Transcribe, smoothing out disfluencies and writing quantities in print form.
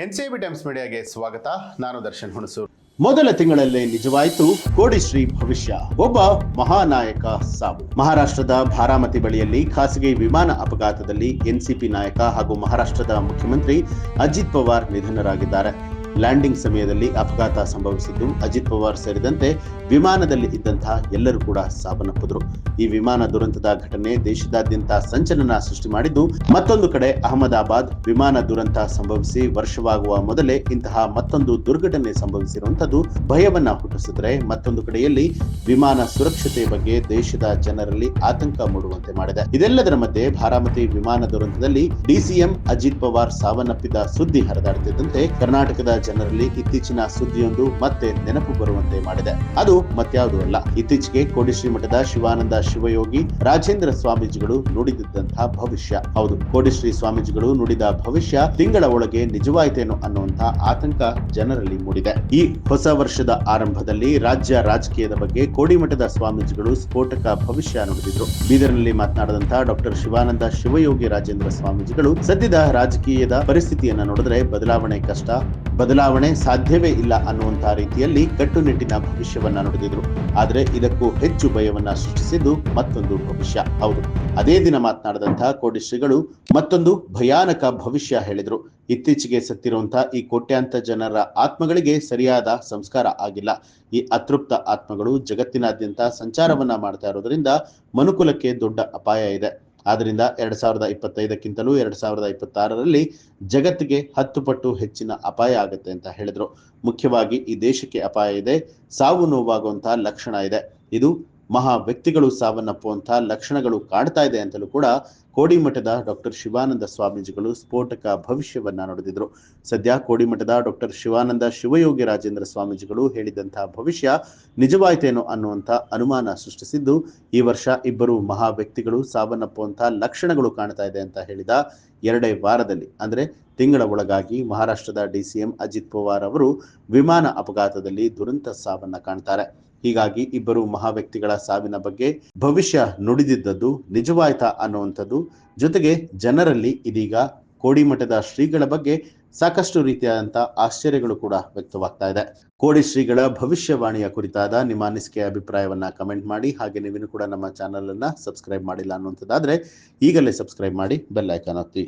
NCB times ಮೀಡಿಯಾಗೆ ಸ್ವಾಗತ. ನಾನು ದರ್ಶನ್ ಹುಣಸೂರು. ಮೊದಲ ತಿಂಗಳಲ್ಲೇ ನಿಜವಾಯಿತು ಕೋಡಿಶ್ರೀ ಭವಿಷ್ಯ. ಒಬ್ಬ ಮಹಾನಾಯಕ ಸಾವು. ಮಹಾರಾಷ್ಟ್ರದ ಬಾರಾಮತಿ ಬಳಿಯಲ್ಲಿ ಖಾಸಗಿ ವಿಮಾನ ಅಪಘಾತದಲ್ಲಿ ಎನ್ಸಿಪಿ ನಾಯಕ ಹಾಗೂ ಮಹಾರಾಷ್ಟ್ರದ ಮುಖ್ಯಮಂತ್ರಿ ಅಜಿತ್ ಪವಾರ್ ನಿಧನರಾಗಿದ್ದಾರೆ. ಲ್ಯಾಂಡಿಂಗ್ ಸಮಯದಲ್ಲಿ ಅಪಘಾತ ಸಂಭವಿಸಿದ್ದು ಅಜಿತ್ ಪವಾರ್ ಸೇರಿದಂತೆ ವಿಮಾನದಲ್ಲಿ ಇದ್ದಂತಹ ಎಲ್ಲರೂ ಕೂಡ ಸಾವನ್ನಪ್ಪಿದ್ರು. ಈ ವಿಮಾನ ದುರಂತದ ಘಟನೆ ದೇಶದಾದ್ಯಂತ ಸಂಚಲನ ಸೃಷ್ಟಿ ಮಾಡಿದ್ದು, ಮತ್ತೊಂದು ಕಡೆ ಅಹಮದಾಬಾದ್ ವಿಮಾನ ದುರಂತ ಸಂಭವಿಸಿ ವರ್ಷವಾಗುವ ಮೊದಲೇ ಇಂತಹ ಮತ್ತೊಂದು ದುರ್ಘಟನೆ ಸಂಭವಿಸಿರುವಂತದ್ದು ಭಯವನ್ನ ಹುಟ್ಟಿಸಿದ್ರೆ, ಮತ್ತೊಂದು ಕಡೆಯಲ್ಲಿ ವಿಮಾನ ಸುರಕ್ಷತೆ ಬಗ್ಗೆ ದೇಶದ ಜನರಲ್ಲಿ ಆತಂಕ ಮೂಡುವಂತೆ ಮಾಡಿದೆ. ಇದೆಲ್ಲದರ ಮಧ್ಯೆ ಬಾರಾಮತಿ ವಿಮಾನ ದುರಂತದಲ್ಲಿ ಡಿಸಿಎಂ ಅಜಿತ್ ಪವಾರ್ ಸಾವನ್ನಪ್ಪಿದ ಸುದ್ದಿ ಹರಿದಾಡುತ್ತಿದ್ದಂತೆ ಕರ್ನಾಟಕದ ಜನರಲ್ಲಿ ಇತ್ತೀಚಿನ ಸುದ್ದಿಯೊಂದು ಮತ್ತೆ ನೆನಪು ಬರುವಂತೆ ಮಾಡಿದೆ. ಅದು ಮತ್ಯಾವುದೂ ಅಲ್ಲ, ಇತ್ತೀಚೆಗೆ ಕೋಡಿಶ್ರೀ ಮಠದ ಶಿವಾನಂದ ಶಿವಯೋಗಿ ರಾಜೇಂದ್ರ ಸ್ವಾಮೀಜಿಗಳು ನುಡಿದಿದ್ದಂತಹ ಭವಿಷ್ಯ. ಹೌದು, ಕೋಡಿಶ್ರೀ ಸ್ವಾಮೀಜಿಗಳು ನುಡಿದ ಭವಿಷ್ಯ ತಿಂಗಳ ಒಳಗೆ ನಿಜವಾಯಿತೇನೋ ಅನ್ನುವಂತಹ ಆತಂಕ ಜನರಲ್ಲಿ ಮೂಡಿದೆ. ಈ ಹೊಸ ವರ್ಷದ ಆರಂಭದಲ್ಲಿ ರಾಜ್ಯ ರಾಜಕೀಯದ ಬಗ್ಗೆ ಕೋಡಿಮಠದ ಸ್ವಾಮೀಜಿಗಳು ಸ್ಫೋಟಕ ಭವಿಷ್ಯ ನುಡಿದಿದ್ರು. ಬೀದರ್ನಲ್ಲಿ ಮಾತನಾಡಿದಂತಹ ಡಾಕ್ಟರ್ ಶಿವಾನಂದ ಶಿವಯೋಗಿ ರಾಜೇಂದ್ರ ಸ್ವಾಮೀಜಿಗಳು ಸದ್ಯದ ರಾಜಕೀಯದ ಪರಿಸ್ಥಿತಿಯನ್ನ ನೋಡಿದ್ರೆ ಬದಲಾವಣೆ ಕಷ್ಟ, ಬದಲಾವಣೆ ಸಾಧ್ಯವೇ ಇಲ್ಲ ಅನ್ನುವಂತಹ ರೀತಿಯಲ್ಲಿ ಕಟ್ಟುನಿಟ್ಟಿನ ಭವಿಷ್ಯವನ್ನ ನುಡಿದಿದ್ರು. ಆದ್ರೆ ಇದಕ್ಕೂ ಹೆಚ್ಚು ಭಯವನ್ನ ಸೃಷ್ಟಿಸಿದ್ದು ಮತ್ತೊಂದು ಭವಿಷ್ಯ. ಹೌದು, ಅದೇ ದಿನ ಮಾತನಾಡಿದಂತಹ ಕೋಡಿಶ್ರೀಗಳು ಮತ್ತೊಂದು ಭಯಾನಕ ಭವಿಷ್ಯ ಹೇಳಿದ್ರು. ಇತ್ತೀಚೆಗೆ ಸತ್ತಿರುವಂತಹ ಈ ಕೋಟ್ಯಾಂತರ ಜನರ ಆತ್ಮಗಳಿಗೆ ಸರಿಯಾದ ಸಂಸ್ಕಾರ ಆಗಿಲ್ಲ. ಈ ಅತೃಪ್ತ ಆತ್ಮಗಳು ಜಗತ್ತಿನಾದ್ಯಂತ ಸಂಚಾರವನ್ನ ಮಾಡ್ತಾ ಇರೋದ್ರಿಂದ ಮನುಕುಲಕ್ಕೆ ದೊಡ್ಡ ಅಪಾಯ ಇದೆ. ಆದ್ರಿಂದ 2025ಕ್ಕಿಂತಲೂ 2026ರಲ್ಲಿ ಜಗತ್ತಿಗೆ 10 ಪಟ್ಟು ಹೆಚ್ಚಿನ ಅಪಾಯ ಆಗುತ್ತೆ ಅಂತ ಹೇಳಿದ್ರು. ಮುಖ್ಯವಾಗಿ ಈ ದೇಶಕ್ಕೆ ಅಪಾಯ ಇದೆ, ಸಾವು ನೋವಾಗುವಂತಹ ಲಕ್ಷಣ ಇದೆ. ಇದು ಮಹಾ ವ್ಯಕ್ತಿಗಳು ಸಾವನ್ನಪ್ಪುವಂತಹ ಲಕ್ಷಣಗಳು ಕಾಡ್ತಾ ಇದೆ ಅಂತಲೂ ಕೂಡ ಕೋಡಿಮಠದ ಡಾಕ್ಟರ್ ಶಿವಾನಂದ ಸ್ವಾಮೀಜಿಗಳು ಸ್ಫೋಟಕ ಭವಿಷ್ಯವನ್ನ ನುಡಿದಿದ್ರು. ಸದ್ಯ ಕೋಡಿಮಠದ ಡಾಕ್ಟರ್ ಶಿವಾನಂದ ಶಿವಯೋಗಿ ರಾಜೇಂದ್ರ ಸ್ವಾಮೀಜಿಗಳು ಹೇಳಿದಂತಹ ಭವಿಷ್ಯ ನಿಜವಾಯಿತೇನೋ ಅನ್ನುವಂಥ ಅನುಮಾನ ಸೃಷ್ಟಿಸಿದ್ದು, ಈ ವರ್ಷ ಇಬ್ಬರು ಮಹಾ ವ್ಯಕ್ತಿಗಳು ಸಾವನ್ನಪ್ಪುವಂತಹ ಲಕ್ಷಣಗಳು ಕಾಣ್ತಾ ಇದೆ ಅಂತ ಹೇಳಿದ 2 ವಾರದಲ್ಲಿ, ಅಂದ್ರೆ ತಿಂಗಳ ಒಳಗಾಗಿ ಮಹಾರಾಷ್ಟ್ರದ ಡಿಸಿಎಂ ಅಜಿತ್ ಪವಾರ್ ಅವರು ವಿಮಾನ ಅಪಘಾತದಲ್ಲಿ ದುರಂತ ಸಾವನ್ನ ಕಾಣ್ತಾರೆ. ಹೀಗಾಗಿ ಇಬ್ಬರು ಮಹಾ ವ್ಯಕ್ತಿಗಳ ಸಾವಿನ ಬಗ್ಗೆ ಭವಿಷ್ಯ ನುಡಿದಿದ್ದದ್ದು ನಿಜವಾಯ್ತಾ ಅನ್ನುವಂಥದ್ದು, ಜೊತೆಗೆ ಜನರಲ್ಲಿ ಇದೀಗ ಕೋಡಿಮಠದ ಶ್ರೀಗಳ ಬಗ್ಗೆ ಸಾಕಷ್ಟು ರೀತಿಯಾದಂತಹ ಆಶ್ಚರ್ಯಗಳು ಕೂಡ ವ್ಯಕ್ತವಾಗ್ತಾ ಇದೆ. ಕೋಡಿ ಶ್ರೀಗಳ ಭವಿಷ್ಯವಾಣಿಯ ಕುರಿತಾದ ನಿಮ್ಮ ಅನಿಸಿಕೆ ಅಭಿಪ್ರಾಯವನ್ನ ಕಮೆಂಟ್ ಮಾಡಿ. ಹಾಗೆ ನೀವಿನ್ನು ಕೂಡ ನಮ್ಮ ಚಾನಲ್ ಅನ್ನ ಸಬ್ಸ್ಕ್ರೈಬ್ ಮಾಡಿಲ್ಲ ಅನ್ನುವಂಥದ್ದಾದ್ರೆ ಈಗಲೇ ಸಬ್ಸ್ಕ್ರೈಬ್ ಮಾಡಿ, ಬೆಲ್ ಐಕಾನ್ ಒತ್ತಿ.